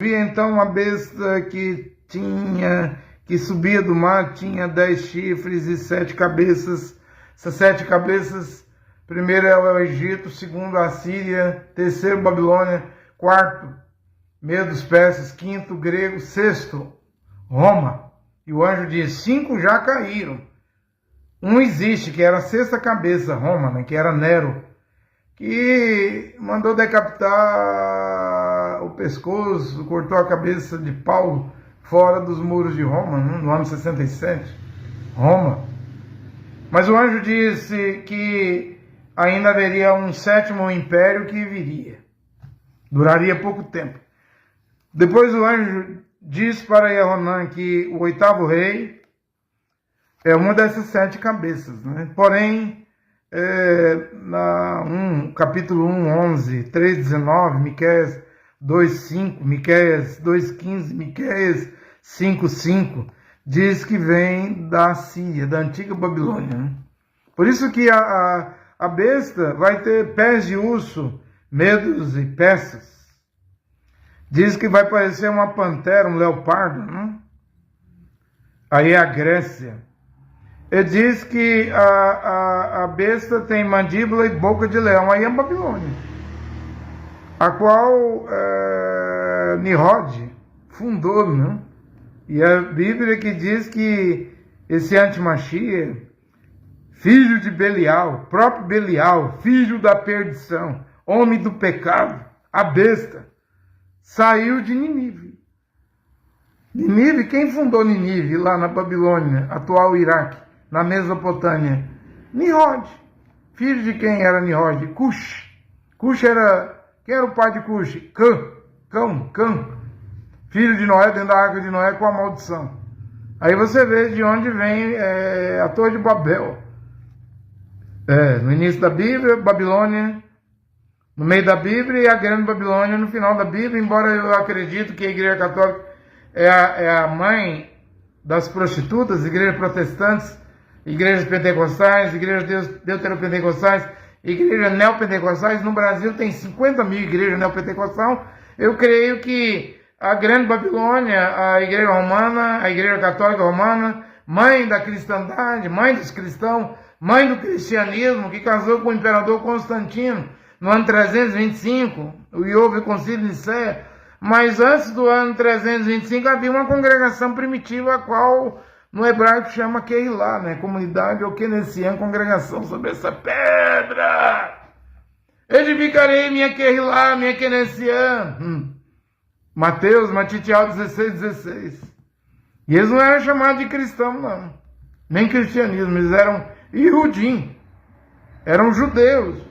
Vi então uma besta que subia do mar, tinha 10 chifres e 7 cabeças. Essas 7 cabeças, primeiro é o Egito, segundo a Síria, terceiro Babilônia, quarto Medos persas, quinto grego, sexto Roma. E o anjo diz: 5 já caíram. Um existe, que era a 6ª cabeça, Roma, né, que era Nero, que mandou decapitar o pescoço, cortou a cabeça de Paulo fora dos muros de Roma, no ano 67, Roma. Mas o anjo disse que ainda haveria um 7º império que viria. Duraria pouco tempo. Depois o anjo diz para Ioanã que o 8º rei é uma dessas 7 cabeças, né? Porém, capítulo 1, 11, 3, 19, Miqueias 2, 5, Miqueias 2, 15, Miqueias 5, 5, diz que vem da Síria, da antiga Babilônia, né? Por isso que a besta vai ter pés de urso, medos e persas. Diz que vai parecer uma pantera, um leopardo, né? Aí é a Grécia. Ele diz que a besta tem mandíbula e boca de leão. Aí é a Babilônia, a qual Nimrod fundou, né? E a Bíblia que diz que esse antimachia, filho de Belial, próprio Belial, filho da perdição, homem do pecado, a besta, saiu de Nínive. Nínive, quem fundou Nínive lá na Babilônia, atual Iraque, na Mesopotâmia? Nimrod. Filho de quem era Nimrod? Cush. Cush era... Quem era o pai de Cush? Cão. Filho de Noé, dentro da arca de Noé, com a maldição. Aí você vê de onde vem a Torre de Babel. No início da Bíblia, Babilônia, no meio da Bíblia, e a grande Babilônia no final da Bíblia, embora eu acredito que a Igreja Católica é a mãe das prostitutas, igrejas protestantes, igrejas pentecostais, igrejas deuteropentecostais, igrejas neopentecostais. No Brasil tem 50 mil igrejas neopentecostais. Eu creio que a grande Babilônia, a igreja romana, a igreja católica romana, mãe da cristandade, mãe dos cristãos, mãe do cristianismo, que casou com o imperador Constantino no ano 325, e houve o concílio de Nicéia. Mas antes do ano 325 havia uma congregação primitiva, a qual no hebraico chama Keilah, né? Comunidade ou Kenessian, congregação sobre essa pedra. Edificarei minha Keilah, minha Kenessian. Mateus, Matitial 16:16. E eles não eram chamados de cristãos, não. Nem cristianismo, eles eram Iudim. Eram judeus.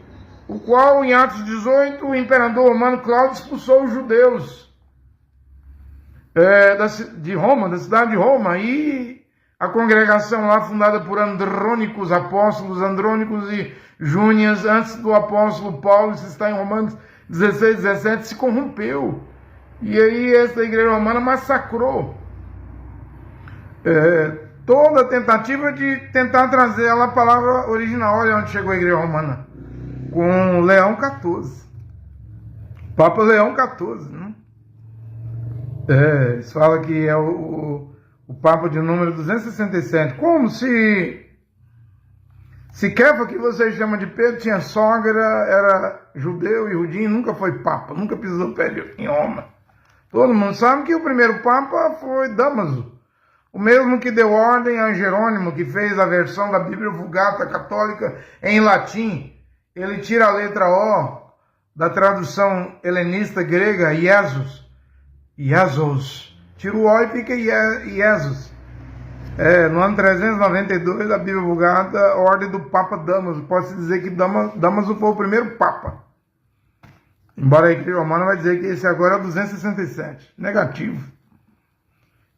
O qual, em Atos 18, o imperador romano Cláudio expulsou os judeus de Roma, da cidade de Roma, e a congregação lá, fundada por Andrônicos, apóstolos Andrônicos e Júnias, antes do apóstolo Paulo, isso está em Romanos 16, 17, se corrompeu. E aí essa igreja romana massacrou toda a tentativa de tentar trazer ela a palavra original. Olha onde chegou a igreja romana, com Leão XIV, Papa Leão XIV, né? Eles falam que é o Papa de número 267. Como se Kefa, que vocês chamam de Pedro, tinha sogra, era judeu e judinho, nunca foi Papa, nunca pisou pé em Roma. Todo mundo sabe que o primeiro Papa foi Damaso, o mesmo que deu ordem a Jerônimo, que fez a versão da Bíblia Vulgata católica em latim. Ele tira a letra O da tradução helenista grega, Iesus, tira o O e fica Iesus. No ano 392 da Bíblia Vulgata, a ordem do Papa Damaso. Pode-se dizer que Damaso foi o primeiro Papa. Embora a Igreja Romana vai dizer que esse agora é o 267. Negativo.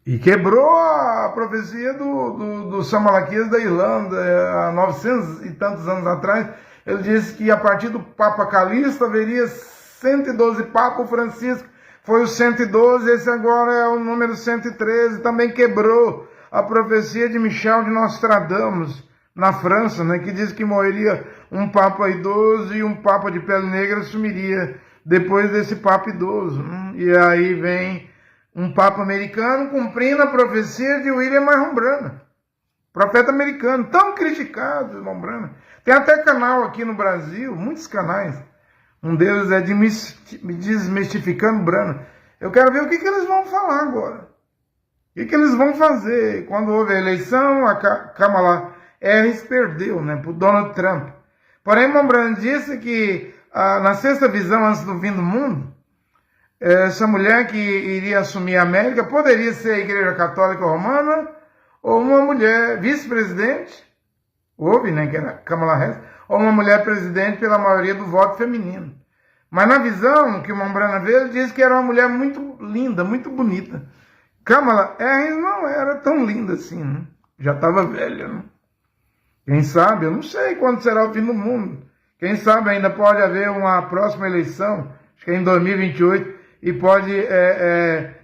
E quebrou a profecia do São Malaquias da Irlanda, há 900 e tantos anos atrás. Ele disse que a partir do Papa Calixto haveria 112 Papas. O Francisco foi o 112, esse agora é o número 113. Também quebrou a profecia de Michel de Nostradamus, na França, né, que diz que morreria um Papa idoso e um Papa de pele negra sumiria depois desse Papa idoso. E aí vem um Papa americano cumprindo a profecia de William Marion Branham, profeta americano, tão criticado, irmão Branham. Tem até canal aqui no Brasil, muitos canais. Um deles é de Desmistificando Branham. Eu quero ver o que eles vão falar agora. O que eles vão fazer? Quando houve a eleição, a Kamala Harris perdeu, né, para o Donald Trump. Porém, irmão Branham disse que na sexta visão, antes do fim do mundo, essa mulher que iria assumir a América poderia ser a Igreja Católica Romana ou uma mulher vice-presidente, houve, né, que era Kamala Harris, ou uma mulher presidente pela maioria do voto feminino. Mas na visão que o irmão Branham vê, ele disse que era uma mulher muito linda, muito bonita. Kamala Harris não era tão linda assim, né? Já estava velha, né? Quem sabe, eu não sei quando será o fim do mundo. Quem sabe ainda pode haver uma próxima eleição, acho que é em 2028, e pode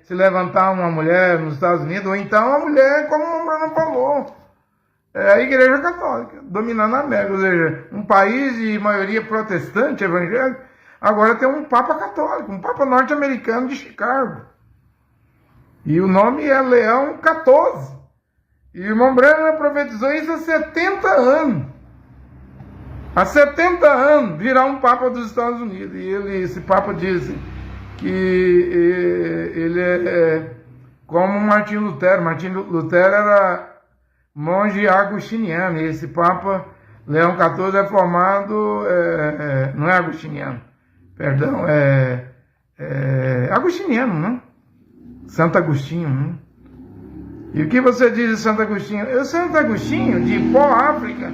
se levantar uma mulher nos Estados Unidos, ou então uma mulher, como o Bruno falou, a Igreja Católica, dominando a América, ou seja, um país de maioria protestante, evangélico, agora tem um Papa católico, um Papa norte-americano de Chicago. E o nome é Leão XIV. E o irmão Branham profetizou isso há 70 anos. Há 70 anos virá um Papa dos Estados Unidos. E esse Papa disse que ele é como Martinho Lutero. Martinho Lutero era monge agostiniano. E esse Papa Leão XIV é formado, não é agostiniano, perdão, agostiniano, né? Santo Agostinho, né? E o que você diz de Santo Agostinho? Santo Agostinho, de Hipó, África,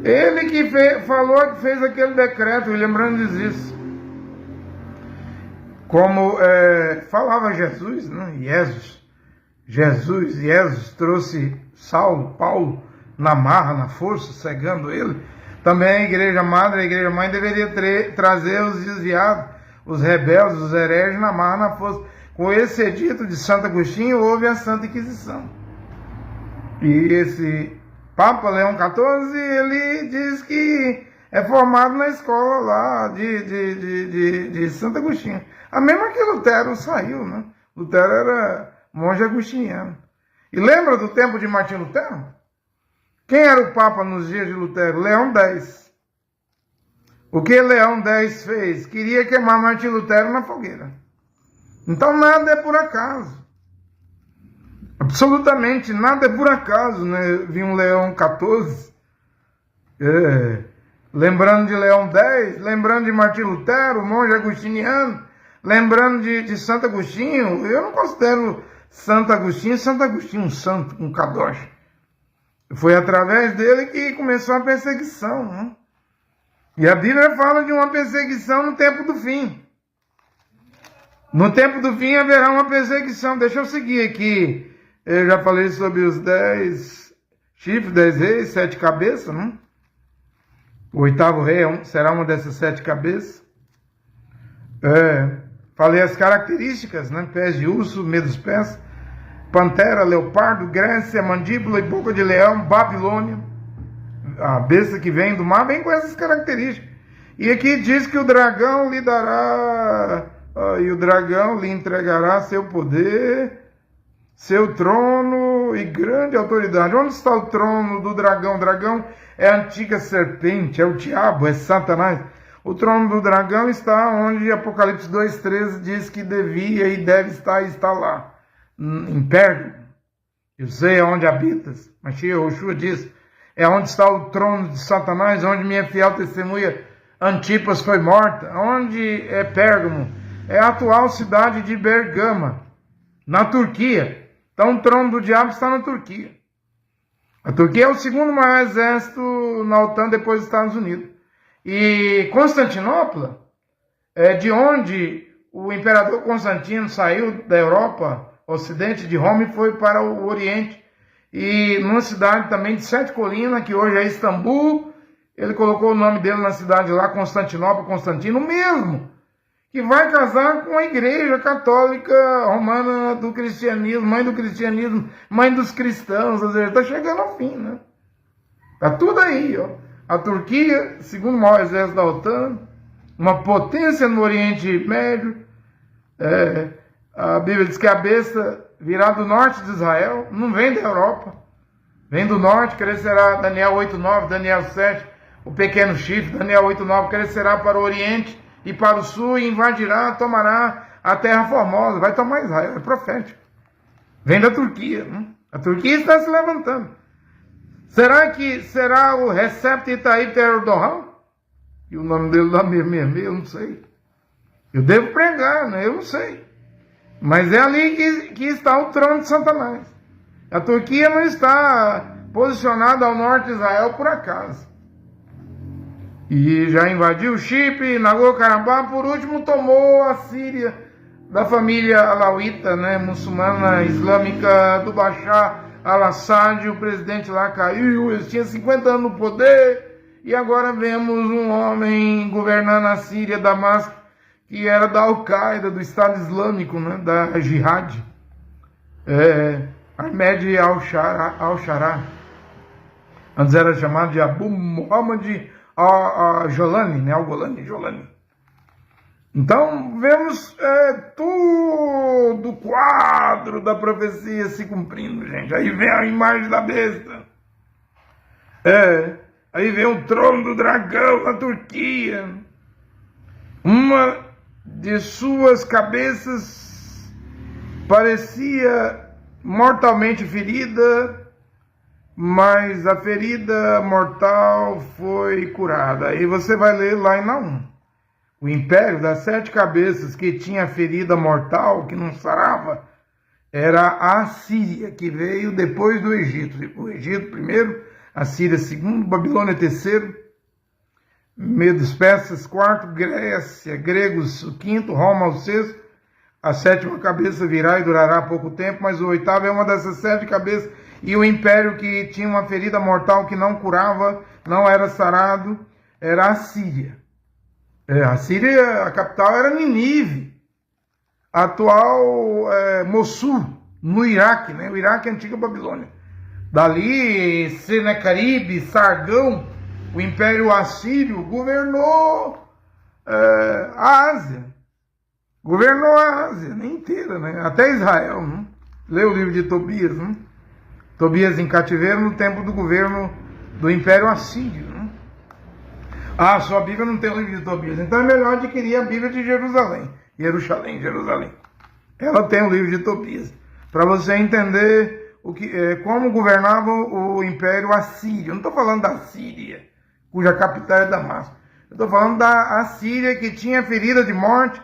ele que falou, que fez aquele decreto, lembrando disso. Como falava Jesus, né? Jesus trouxe Paulo, na marra, na força, cegando ele. Também a igreja madre, a igreja mãe deveria trazer os desviados, os rebeldes, os hereges na marra, na força. Com esse edito de Santo Agostinho, houve a Santa Inquisição. E esse Papa Leão XIV, ele diz que é formado na escola lá de Santo Agostinho. A mesma que Lutero saiu, né? Lutero era monge agostiniano. E lembra do tempo de Martinho Lutero? Quem era o Papa nos dias de Lutero? Leão X. O que Leão X fez? Queria queimar Martinho Lutero na fogueira. Então nada é por acaso. Absolutamente nada é por acaso, né? Vi um Leão XIV, lembrando de Leão X, lembrando de Martinho Lutero, monge agostiniano, lembrando de Santo Agostinho. Eu não considero Santo Agostinho um santo, um kadosh. Foi através dele que começou a perseguição, né? E a Bíblia fala de uma perseguição no tempo do fim. No tempo do fim haverá uma perseguição. Deixa eu seguir aqui. Eu já falei sobre os 10 chifres, 10 reis, 7 cabeças, né? O oitavo rei será uma dessas 7 cabeças. Falei as características, né? Pés de urso, meio dos pés, pantera, leopardo, Grécia, mandíbula e boca de leão, Babilônia. A besta que vem do mar vem com essas características. E aqui diz que o dragão lhe dará... e o dragão lhe entregará seu poder, seu trono e grande autoridade. Onde está o trono do dragão? O dragão é a antiga serpente, é o diabo, é Satanás. O trono do dragão está onde Apocalipse 2,13 diz que devia e deve estar e está lá, em Pérgamo. Eu sei aonde habitas, mas Yoshua diz, é onde está o trono de Satanás, onde minha fiel testemunha Antipas foi morta. Onde é Pérgamo? É a atual cidade de Bergama, na Turquia. Então o trono do diabo está na Turquia. A Turquia é o segundo maior exército na OTAN depois dos Estados Unidos. E Constantinopla é de onde o imperador Constantino saiu da Europa, ocidente de Roma, e foi para o Oriente. E numa cidade também de 7 colinas, que hoje é Istambul, ele colocou o nome dele na cidade lá, Constantinopla, Constantino, mesmo, que vai casar com a Igreja Católica Romana do cristianismo, mãe dos cristãos, ou seja, está chegando ao fim, né? Está tudo aí, ó. A Turquia, segundo maior exército da OTAN, uma potência no Oriente Médio, A Bíblia diz que a besta virá do norte de Israel, não vem da Europa, vem do norte, crescerá, Daniel 8:9, Daniel 7, o pequeno chifre, Daniel 8:9, crescerá para o oriente e para o sul e invadirá, tomará a terra formosa, vai tomar Israel, é profético. Vem da Turquia, né? A Turquia está se levantando. Será que será o Recep Tayyip Erdogan? E o nome dele lá mesmo, eu não sei. Eu devo pregar, né? Eu não sei. Mas é ali que está o trono de Satanás. A Turquia não está posicionada ao norte de Israel por acaso. E já invadiu Chipre, Nagorno-Karabakh, por último tomou a Síria da família alauíta, né, muçulmana islâmica do Bashar al-Assad. O presidente lá caiu, ele tinha 50 anos no poder, e agora vemos um homem governando a Síria, Damasco, que era da Al-Qaeda, do Estado Islâmico, né, da Jihad, Ahmed al-Sharaa. Antes era chamado de Abu Muhammad al-Jolani, né, al-Golani. Então, vemos todo o quadro da profecia se cumprindo, gente. Aí vem a imagem da besta. Aí vem o trono do dragão na Turquia. Uma de suas cabeças parecia mortalmente ferida, mas a ferida mortal foi curada. Aí você vai ler lá em Naum. O império das 7 cabeças que tinha ferida mortal, que não sarava, era a Síria, que veio depois do Egito. O Egito primeiro, a Síria segundo, Babilônia terceiro, Medos Persas quarto, Grécia, gregos o quinto, Roma o sexto. A 7ª cabeça virá e durará pouco tempo, mas o 8º é uma dessas 7 cabeças. E o império que tinha uma ferida mortal que não curava, não era sarado, era a Síria. A Síria, a capital era Nínive, a atual Mossul, no Iraque, né? O Iraque é a antiga Babilônia. Dali, Senecarib, Sargão, o Império Assírio governou a Ásia. Governou a Ásia, nem inteira, né? Até Israel, né? Lê o livro de Tobias, né? Tobias em cativeiro no tempo do governo do Império Assírio, né? Sua Bíblia não tem o livro de Tobias, então é melhor adquirir a Bíblia de Jerusalém. Jerusalém. Ela tem o livro de Tobias, para você entender como governava o Império Assírio. Eu não estou falando da Síria, cuja capital é Damasco. Eu estou falando da Assíria, que tinha ferida de morte,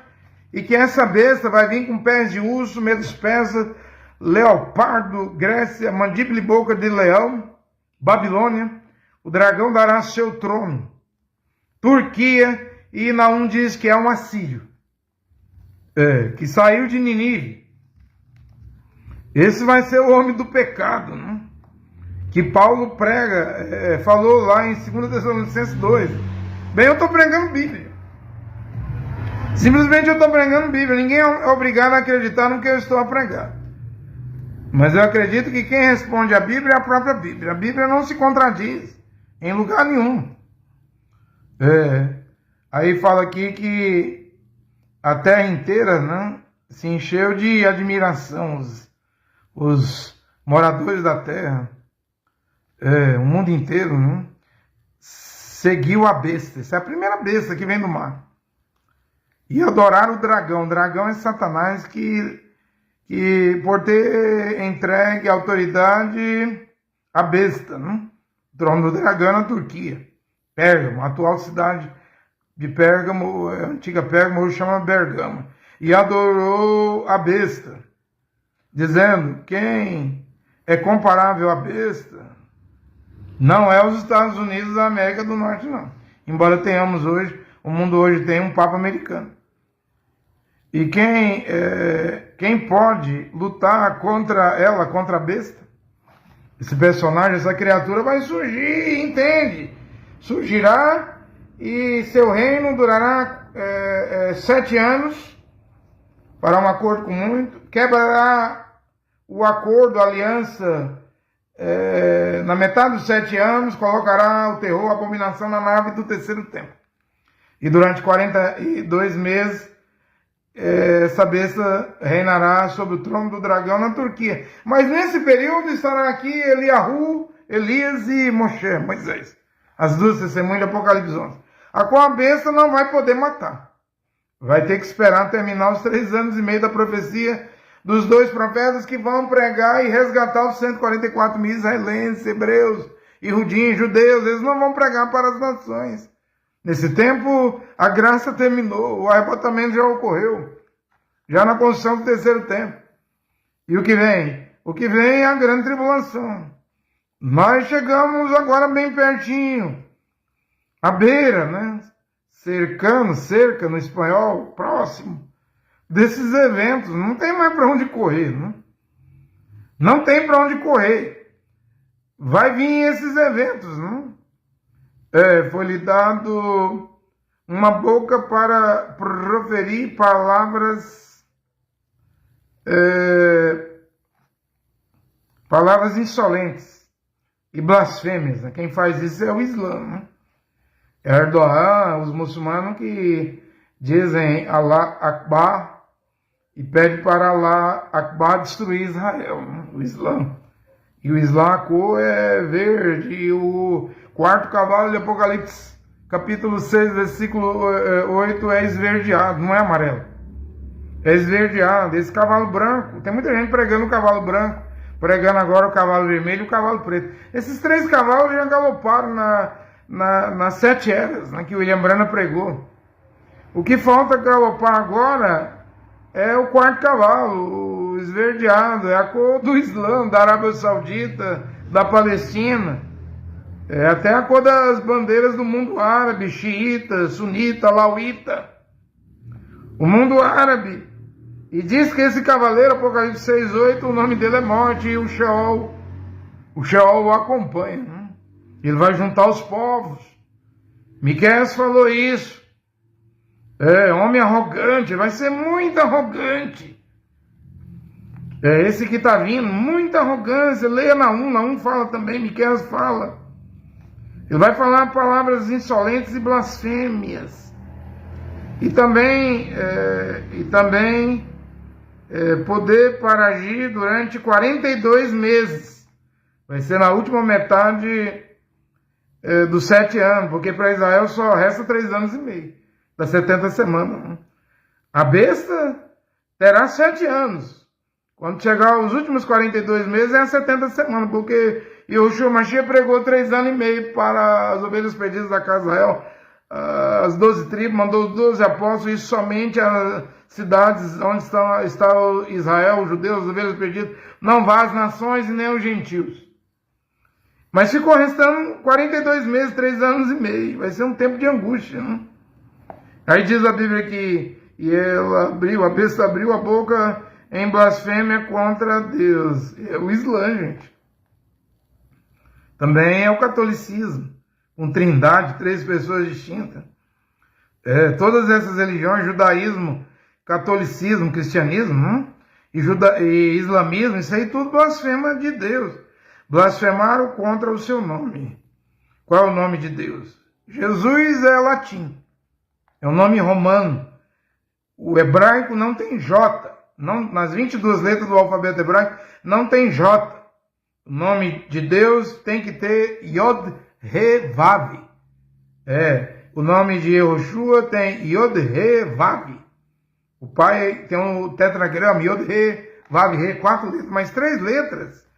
e que essa besta vai vir com pés de urso, medos persas, leopardo, Grécia, mandíbula e boca de leão, Babilônia. O dragão dará seu trono. Turquia, e Naum diz que é um assírio, que saiu de Nínive. Esse vai ser o homem do pecado, né? Que Paulo prega, falou lá em 2 Tessalonicenses 2. Bem, eu estou pregando Bíblia. Simplesmente eu estou pregando Bíblia. Ninguém é obrigado a acreditar no que eu estou a pregar. Mas eu acredito que quem responde à Bíblia é a própria Bíblia. A Bíblia não se contradiz em lugar nenhum. Aí fala aqui que a terra inteira, né, se encheu de admiração, os moradores da terra, o mundo inteiro, né, seguiu a besta. Essa é a primeira besta que vem do mar. E adoraram o dragão. O dragão é Satanás que por ter entregue a autoridade à besta, né, o trono do dragão na Turquia. Pérgamo, a atual cidade de Pérgamo, a antiga Pérgamo, hoje chama Bergamo. E adorou a besta, dizendo: quem é comparável à besta não é os Estados Unidos da América do Norte, não. Embora tenhamos hoje, o mundo hoje tem um Papa americano. E quem pode lutar contra ela, contra a besta? Esse personagem, essa criatura vai surgir, entende? Surgirá e seu reino durará 7 anos, fará um acordo com muito, quebrará o acordo, a aliança, na metade dos 7 anos, colocará o terror, a abominação na nave do terceiro templo. E durante 42 meses essa besta reinará sobre o trono do dragão na Turquia. Mas nesse período estará aqui Eliahu, Elias e Moisés. As duas testemunhas de Apocalipse 11. A qual a besta não vai poder matar. Vai ter que esperar terminar os 3 anos e meio da profecia dos 2 profetas que vão pregar e resgatar os 144 mil israelenses, hebreus e judeus. Eles não vão pregar para as nações. Nesse tempo, a graça terminou, o arrebatamento já ocorreu, já na construção do 3º templo. E o que vem? O que vem é a grande tribulação. Nós chegamos agora bem pertinho, à beira, né? Cercando, cerca no espanhol, próximo desses eventos. Não tem mais para onde correr, né? Não tem para onde correr. Vai vir esses eventos, né? Foi-lhe dado uma boca para proferir palavras insolentes e blasfêmias. Né? Quem faz isso é o Islã. Né? Erdogan, os muçulmanos que dizem Allah Akbar e pede para Allah Akbar destruir Israel. Né? O Islã. E o Islã, a cor é verde, e o 4º cavalo de Apocalipse, capítulo 6, versículo 8, é esverdeado, não é amarelo. É esverdeado. Esse cavalo branco, tem muita gente pregando o cavalo branco, pregando agora o cavalo vermelho e o cavalo preto. Esses 3 cavalos já galoparam nas 7 eras, né, que o William Branham pregou. O que falta galopar agora é o 4º cavalo, o esverdeado, é a cor do Islã, da Arábia Saudita, da Palestina. É até a cor das bandeiras do mundo árabe, xiita, sunita, alauíta. O mundo árabe. E diz que esse cavaleiro, Apocalipse 6:8, o nome dele é morte, e o Sheol o acompanha. Né? Ele vai juntar os povos. Miqueias falou isso. Homem arrogante, vai ser muito arrogante. Esse que está vindo, muita arrogância. Leia Naum fala também, Miqueias fala. Ele vai falar palavras insolentes e blasfêmias. E também poder para agir durante 42 meses. Vai ser na última metade dos 7 anos, porque para Israel só resta 3 anos e meio, das 70 semanas. A besta terá 7 anos. Quando chegar os últimos 42 meses é as 70 semanas, porque Yahushua Mashiach pregou 3 anos e meio para as ovelhas perdidas da casa de Israel, as 12 tribos, mandou os 12 apóstolos, e somente as cidades onde está Israel, os judeus, as ovelhas perdidas, não vá às nações e nem os gentios. Mas ficou restando 42 meses, 3 anos e meio, vai ser um tempo de angústia, né? Aí diz a Bíblia que a besta abriu a boca em blasfêmia contra Deus. É o Islã, gente. Também é o catolicismo, com trindade, 3 pessoas distintas. Todas essas religiões, judaísmo, catolicismo, cristianismo, e islamismo, isso aí tudo blasfema de Deus. Blasfemaram contra o seu nome. Qual é o nome de Deus? Jesus é latim, é um nome romano. O hebraico não tem J. Não, nas 22 letras do alfabeto hebraico não tem J. O nome de Deus tem que ter Yod, He, Vav. O nome de Yahushua tem Yod, He, Vav. O pai tem um tetragrama, Yod, He, Vav, He, 4 letras, mas 3 letras.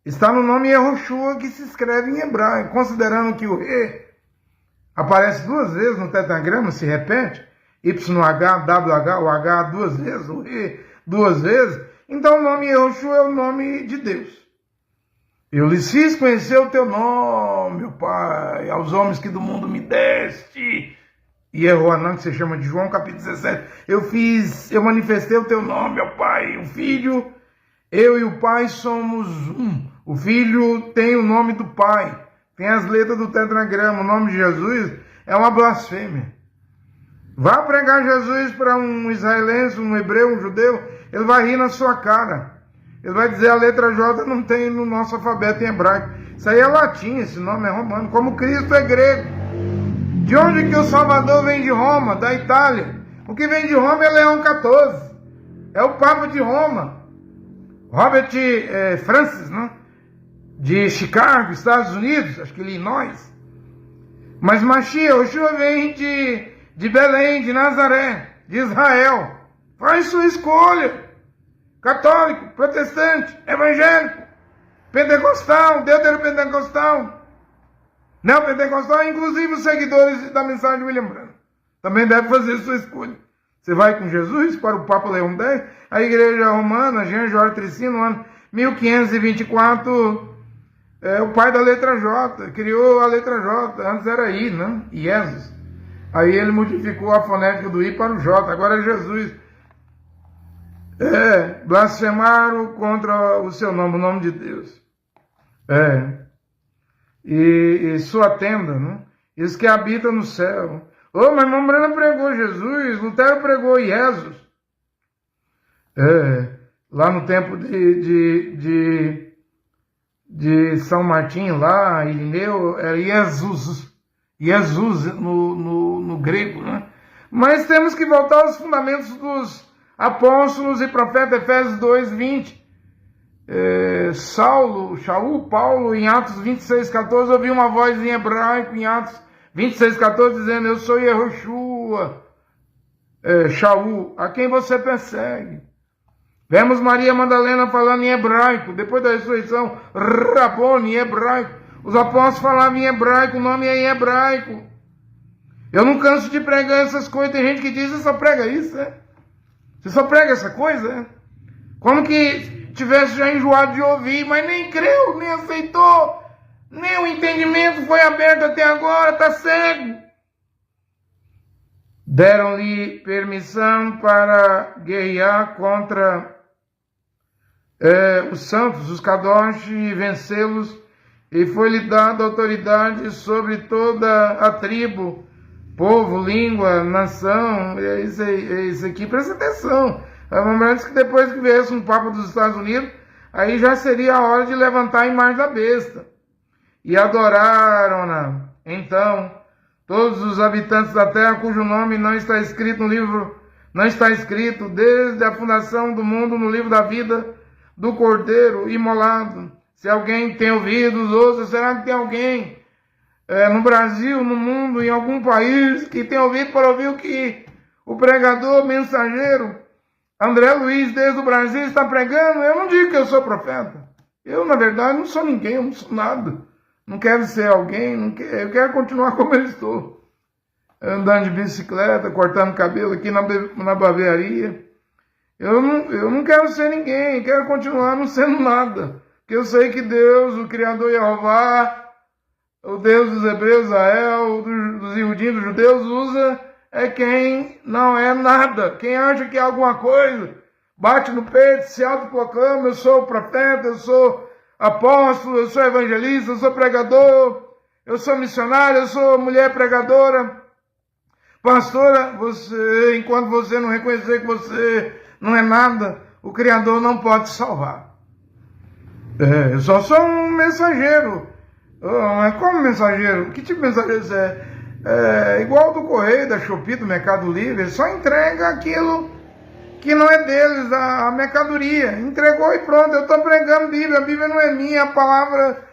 Está no nome Yahushua, que se escreve em hebraico. Considerando que o He aparece 2 vezes no tetragrama, se repete, YH, WH, o H 2 vezes, o He 2 vezes, então o nome Yahushua é o nome de Deus. Eu lhes fiz conhecer o teu nome, meu Pai, aos homens que do mundo me deste. E Yehoanã, que se chama de João, capítulo 17. Eu manifestei o teu nome, meu Pai. O Filho, eu e o Pai somos um. O Filho tem o nome do Pai, tem as letras do tetragrama. O nome de Jesus é uma blasfêmia. Vá pregar Jesus para um israelense, um hebreu, um judeu, ele vai rir na sua cara. Ele vai dizer: a letra J não tem no nosso alfabeto em hebraico. Isso aí é latim, esse nome é romano. Como Cristo é grego. De onde que o Salvador vem? De Roma, da Itália. O que vem de Roma é Leão XIV. É o Papa de Roma. Robert Francis, né? De Chicago, Estados Unidos, acho que Illinois. Mas Mashiach, Yoshua vem de Belém, de Nazaré, de Israel. Faz sua escolha. Católico, protestante, evangélico, pentecostal, deuteropentecostal, neopentecostal, inclusive os seguidores da mensagem de William Branham. Também deve fazer sua escolha. Você vai com Jesus para o Papa Leão X, a Igreja Romana, Jean Georges Tricy, no ano 1524, o pai da letra J, criou a letra J, antes era I, né? Jesus. Aí ele modificou a fonética do I para o J, agora é Jesus. Blasfemaram contra o seu nome, o nome de Deus. E sua tenda, né? Isso que habita no céu. Mas irmão Branham pregou Jesus, Lutero pregou Jesus. Lá no tempo de São Martim, lá, Irineu, era Jesus no grego, né? Mas temos que voltar aos fundamentos dos apóstolos e profetas, Efésios 2:20. Shaul, Paulo, em Atos 26:14, ouviu uma voz em hebraico, em Atos 26:14, dizendo: eu sou Yehoshua, Shaul, a quem você persegue. Vemos Maria Madalena falando em hebraico, depois da ressurreição, Rabone, em hebraico. Os apóstolos falavam em hebraico, o nome é em hebraico. Eu não canso de pregar essas coisas, tem gente que diz: você só prega isso, né? Você só prega essa coisa, né? Como que tivesse já enjoado de ouvir, mas nem creu, nem aceitou, nem o entendimento foi aberto até agora, está cego. Deram-lhe permissão para guerrear contra os santos, os kadosh, e vencê-los, e foi-lhe dada autoridade sobre toda a tribo, povo, língua, nação. É isso aqui, presta atenção. Lembrando que depois que viesse um Papa dos Estados Unidos, aí já seria a hora de levantar a imagem da besta. E adoraram-na. Então, todos os habitantes da terra, cujo nome não está escrito no livro, não está escrito desde a fundação do mundo no livro da vida do Cordeiro imolado. Se alguém tem ouvidos, ouça. Será que tem alguém no Brasil, no mundo, em algum país, que tem ouvido para ouvir o que o pregador, mensageiro André Luiz, desde o Brasil, está pregando? Eu não digo que eu sou profeta. Eu, na verdade, não sou ninguém, eu não sou nada. Não quero ser alguém, eu quero continuar como eu estou. Andando de bicicleta, cortando cabelo aqui na barbearia. Eu não quero ser ninguém, quero continuar não sendo nada. Porque eu sei que Deus, o Criador Jeová, o Deus dos hebreus, Israel, dos iudim, dos judeus, usa quem não é nada. Quem acha que é alguma coisa, bate no peito, se autoproclama: eu sou profeta, eu sou apóstolo, eu sou evangelista, eu sou pregador, eu sou missionário, eu sou mulher pregadora. Pastora, enquanto você não reconhecer que você não é nada, o Criador não pode salvar. Eu só sou um mensageiro. Mas como mensageiro? Que tipo de mensageiro você é? Igual do Correio, da Shopee, do Mercado Livre. Ele só entrega aquilo que não é deles, a mercadoria. Entregou e pronto. Eu estou pregando Bíblia. A Bíblia não é minha, é a palavra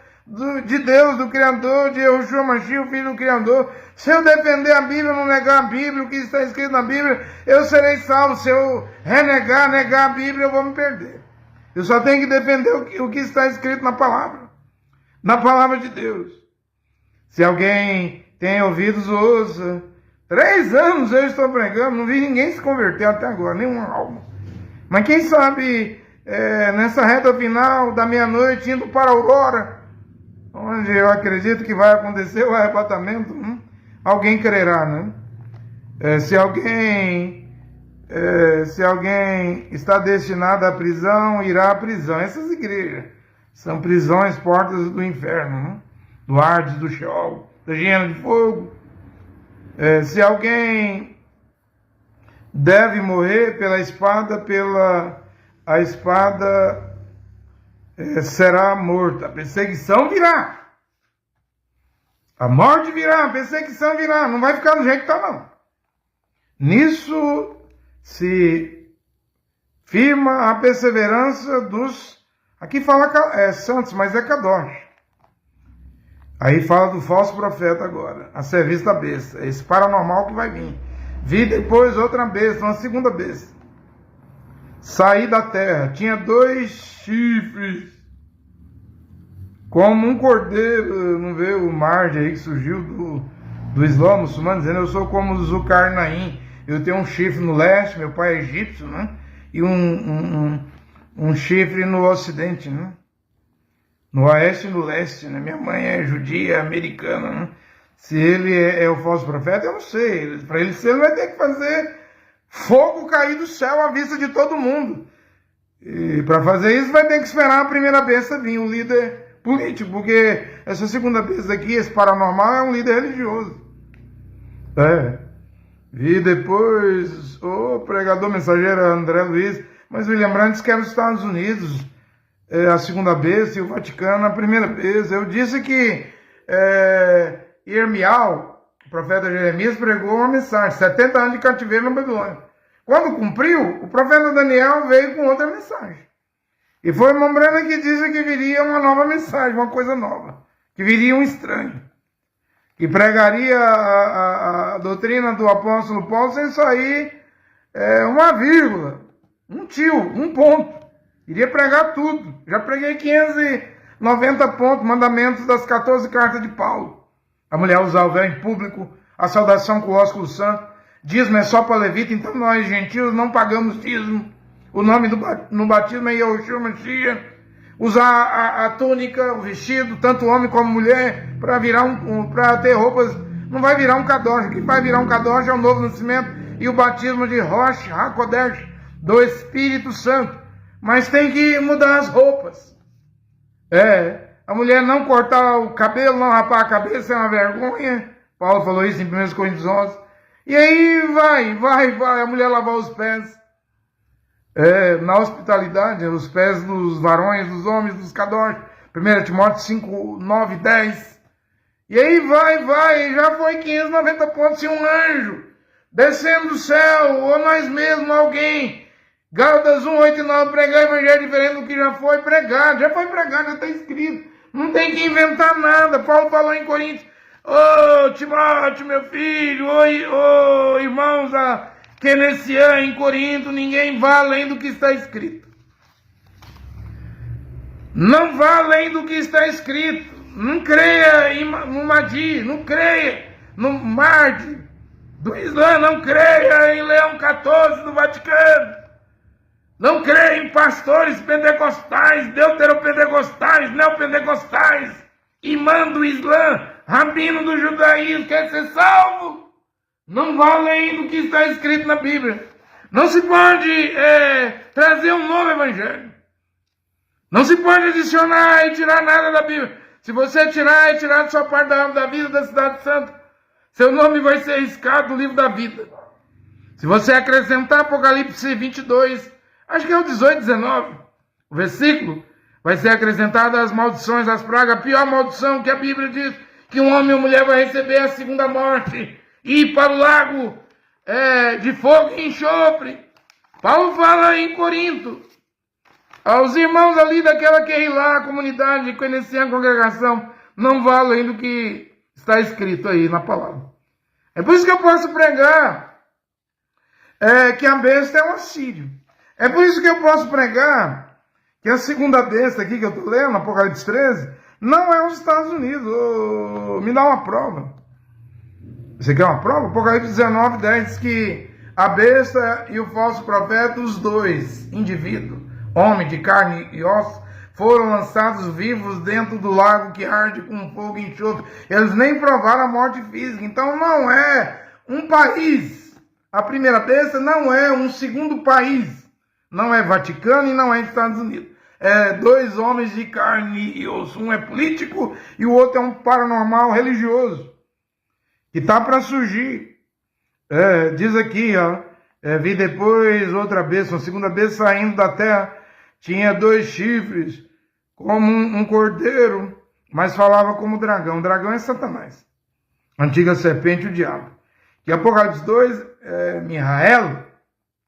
de Deus, do Criador, de Yehoshua Mashiach, o Filho do Criador. Se eu defender a Bíblia, não negar a Bíblia, o que está escrito na Bíblia, eu serei salvo. Se eu negar a Bíblia, eu vou me perder. Eu só tenho que defender o que está escrito na palavra de Deus. Se alguém tem ouvidos, ouça. 3 anos eu estou pregando, não vi ninguém se converter até agora, nenhuma alma. Mas quem sabe, nessa reta final da meia-noite, indo para a aurora, onde eu acredito que vai acontecer o arrebatamento, alguém crerá, né? Se alguém está destinado à prisão, irá à prisão. Essas igrejas são prisões, portas do inferno, do Hades, do Sheol, da hiena de fogo. Se alguém deve morrer pela espada, a espada será morta. A perseguição virá. A morte virá, a perseguição virá. Não vai ficar do jeito que está, não. Nisso se firma a perseverança dos... Aqui fala santos, mas é Kadosh. Aí fala do falso profeta agora, a serviço da besta, esse paranormal que vai vir. Vi depois outra besta, uma segunda besta. Saí da terra, tinha 2 chifres, como um cordeiro. Não vê o Marge aí que surgiu do Islã muçulmano, dizendo: eu sou como o Zulkarnaim, eu tenho um chifre no leste, meu pai é egípcio, né? E um chifre no ocidente, né? No oeste e no leste, né? Minha mãe é judia, americana, né? Se ele é o falso profeta, eu não sei. Para ele ser, ele vai ter que fazer fogo cair do céu à vista de todo mundo. E para fazer isso, vai ter que esperar a primeira besta vir, o líder político, porque essa segunda besta aqui, esse paranormal, é um líder religioso. Vi depois o pregador mensageiro André Luiz, mas William Brandt disse que era os Estados Unidos a segunda besta e o Vaticano a primeira besta. Eu disse que Irmial, o profeta Jeremias, pregou uma mensagem: 70 anos de cativeiro na Babilônia. Quando cumpriu, o profeta Daniel veio com outra mensagem. E foi irmão Brana que disse que viria uma nova mensagem, uma coisa nova, que viria um estranho, que pregaria a doutrina do apóstolo Paulo sem sair uma vírgula, um tio, um ponto. Iria pregar tudo. Já preguei 590 pontos, mandamentos das 14 cartas de Paulo. A mulher usar o véu em público, a saudação com o ósculo santo. Dízimo é só para levita, então nós gentios não pagamos dízimo. O nome no batismo é Yahushua Mashiach. Usar a túnica, o vestido, tanto homem como mulher, para ter roupas. Não vai virar um kadosh. O que vai virar um kadosh é o novo nascimento e o batismo de Rosh HaKodesh, do Espírito Santo. Mas tem que mudar as roupas. A mulher não cortar o cabelo, não rapar a cabeça, é uma vergonha. Paulo falou isso em 1 Coríntios 11. E aí vai, a mulher lavar os pés. Na hospitalidade, os pés dos varões, dos homens, dos kadosh. 1 Timóteo 5, 9, 10. E aí vai, já foi 590 pontos. Se um anjo descendo do céu, ou nós mesmos, alguém... Gálatas 1, 8 e 9, pregar o evangelho diferente do que já foi pregado, já está escrito, não tem que inventar nada. Paulo falou em Coríntios: ô Timóteo, meu filho, ô irmãos a Kenessian em Corinto, ninguém vá além do que está escrito. Não vá além do que está escrito. Não creia no Mahdi, não creia no Mahdi do Islã, não creia em Leão XIV do Vaticano. Não creia em pastores pentecostais, deuteropentecostais, neopentecostais, imã do Islã, rabino do judaísmo. Quer ser salvo? Não vá além do que está escrito na Bíblia. Não se pode trazer um novo evangelho. Não se pode adicionar e tirar nada da Bíblia. Se você tirar de sua parte da árvore da vida da cidade santa, seu nome vai ser riscado do livro da vida. Se você acrescentar Apocalipse 22, acho que é o 18, 19, o versículo, vai ser acrescentado as maldições, as pragas, a pior maldição que a Bíblia diz, que um homem ou mulher vai receber a segunda morte, e ir para o lago de fogo e enxofre. Paulo fala em Corinto, aos irmãos ali daquela Keilah, a comunidade que conhecia a congregação, não vá além do que está escrito aí na palavra. É por isso que eu posso pregar que a besta é um assírio. É por isso que eu posso pregar que a segunda besta aqui que eu estou lendo, Apocalipse 13, não é os Estados Unidos. Me dá uma prova. Você quer uma prova? Apocalipse 19, 10 diz que a besta e o falso profeta, os dois indivíduos, homem de carne e osso, foram lançados vivos dentro do lago que arde com fogo e enxofre. Eles nem provaram a morte física. Então não é um país. A primeira besta não é um segundo país. Não é Vaticano e não é Estados Unidos. É 2 homens de carne e osso. Um é político e o outro é um paranormal religioso. Que está para surgir. Diz aqui, vi depois outra besta, uma segunda besta saindo da terra. Tinha 2 chifres, como um cordeiro, mas falava como dragão. O dragão é Satanás. Antiga serpente, o diabo. que Apocalipse 2, Mihael,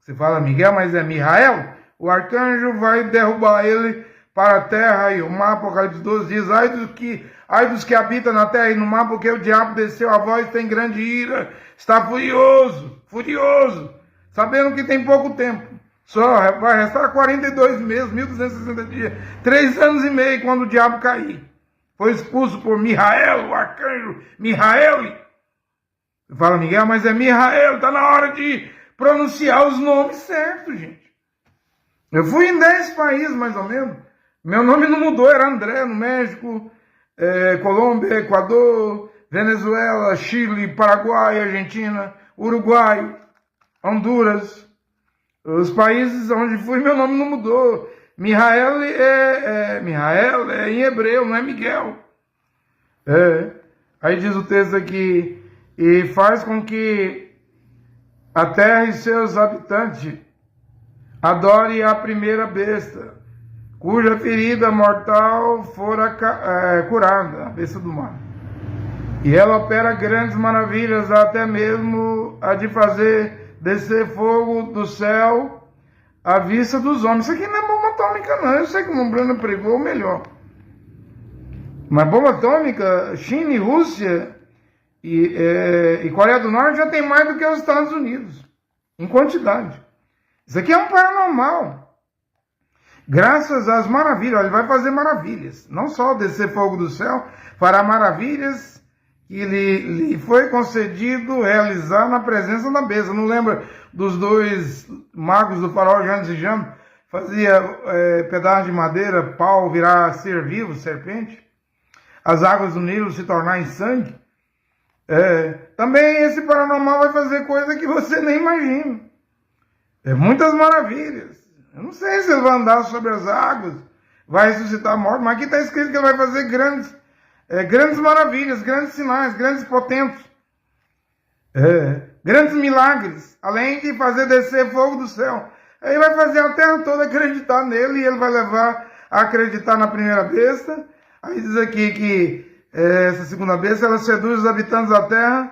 você fala Miguel, mas é Mihael, o arcanjo vai derrubar ele para a terra, e o mar, Apocalipse 12 diz, ai dos que habitam na terra e no mar, porque o diabo desceu a voz, tem grande ira, está furioso, sabendo que tem pouco tempo. Só vai restar 42 meses, 1260 dias, 3 anos e meio, quando o diabo cair. Foi expulso por Mihael, o arcanjo Mihael. Fala Miguel, mas é Mihael, está na hora de pronunciar os nomes certos, gente. Eu fui em 10 países, mais ou menos. Meu nome não mudou, era André, no México, Colômbia, Equador, Venezuela, Chile, Paraguai, Argentina, Uruguai, Honduras. Os países onde fui, meu nome não mudou. Mihael Mihael é em hebreu, não é Miguel. Aí diz o texto aqui, e faz com que a terra e seus habitantes adore a primeira besta, cuja ferida mortal fora curada, a besta do mar. E ela opera grandes maravilhas, até mesmo a de fazer descer fogo do céu à vista dos homens. Isso aqui não é bomba atômica, não. Eu sei que o Breno pregou melhor. Mas bomba atômica, China e Rússia e Coreia do Norte já tem mais do que os Estados Unidos, em quantidade. Isso aqui é um paranormal. Graças às maravilhas, ele vai fazer maravilhas. Não só descer fogo do céu, fará maravilhas que lhe foi concedido realizar na presença da besta. Não lembra dos 2 magos do faraó, Janes e Jambres? Fazia pedaço de madeira, pau virar ser vivo, serpente. As águas do Nilo se tornar em sangue. Também esse paranormal vai fazer coisa que você nem imagina. Muitas maravilhas. Eu não sei se ele vai andar sobre as águas, vai ressuscitar mortos, mas aqui está escrito que ele vai fazer grandes maravilhas, grandes sinais, grandes potentes, grandes milagres, além de fazer descer fogo do céu. Aí vai fazer a terra toda acreditar nele, e ele vai levar a acreditar na primeira besta. Aí diz aqui que essa segunda besta, ela seduz os habitantes da terra,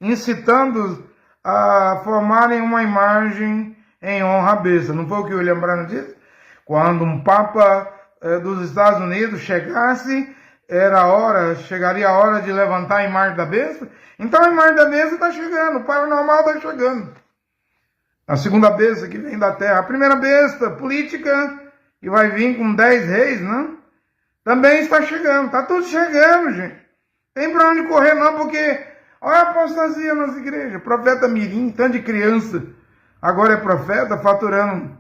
incitando-os a formarem uma imagem em honra à besta. Não foi o que o William Branham disse? Quando um papa dos Estados Unidos chegasse, chegaria a hora de levantar a imagem da besta. Então a imagem da besta está chegando, o paranormal está chegando. A segunda besta que vem da terra, a primeira besta política, que vai vir com 10 reis, né? Também está chegando, está tudo chegando, gente. Tem para onde correr não, porque olha a apostasia nas igrejas. Profeta mirim, tanto de criança, agora é profeta, faturando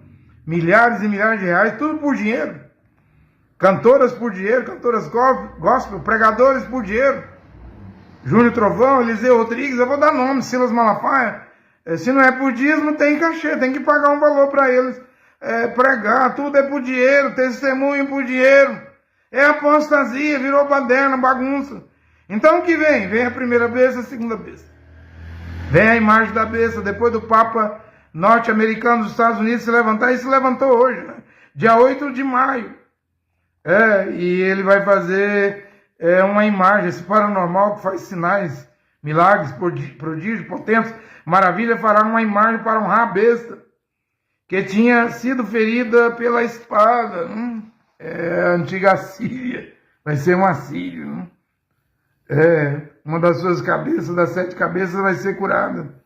milhares e milhares de reais, tudo por dinheiro. Cantoras por dinheiro, cantoras gospel, pregadores por dinheiro. Júnior Trovão, Eliseu Rodrigues, eu vou dar nome, Silas Malafaia. Se não é por dízimo, tem cachê, tem que pagar um valor para eles pregar, tudo é por dinheiro, testemunho por dinheiro. É apostasia, virou baderna, bagunça. Então o que vem? Vem a primeira besta, a segunda besta. Vem a imagem da besta, depois do Papa norte-americano dos Estados Unidos se levantar, e se levantou hoje, né? Dia 8 de maio. E ele vai fazer uma imagem, esse paranormal que faz sinais, milagres, prodígios, potentes, maravilha, fará uma imagem para honrar a besta, que tinha sido ferida pela espada. A antiga Síria, vai ser um assírio. Uma das suas cabeças, das 7 cabeças, vai ser curada.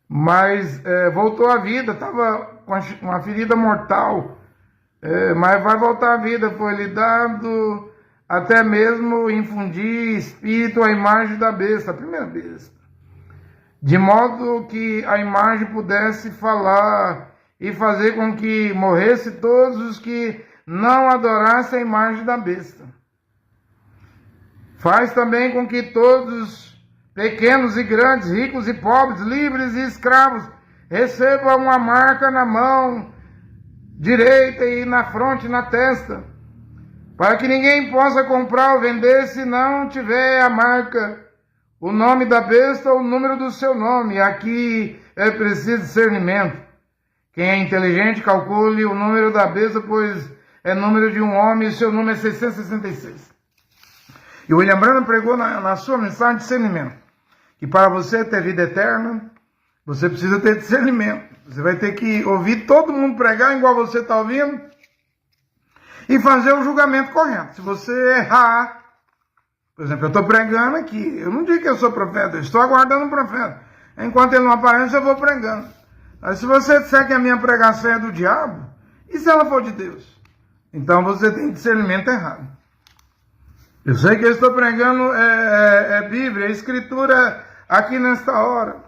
Mas voltou à vida, estava com uma ferida mortal. Mas vai voltar à vida, foi-lhe dado até mesmo infundir espírito à imagem da besta, a primeira besta, de modo que a imagem pudesse falar e fazer com que morresse todos os que não adorassem a imagem da besta. Faz também com que todos, pequenos e grandes, ricos e pobres, livres e escravos, recebam uma marca na mão direita e na fronte e na testa, para que ninguém possa comprar ou vender se não tiver a marca, o nome da besta ou o número do seu nome. Aqui é preciso discernimento. Quem é inteligente, calcule o número da besta, pois é número de um homem e seu número é 666. E o William Branham pregou na sua mensagem discernimento, que para você ter vida eterna, você precisa ter discernimento. Você vai ter que ouvir todo mundo pregar igual você está ouvindo e fazer o julgamento correto. Se você errar, por exemplo, eu estou pregando aqui, eu não digo que eu sou profeta, eu estou aguardando um profeta. Enquanto ele não aparece, eu vou pregando. Mas se você disser que a minha pregação é do diabo, e se ela for de Deus? Então você tem discernimento errado. Eu sei que eu estou pregando Bíblia, Escritura aqui nesta hora.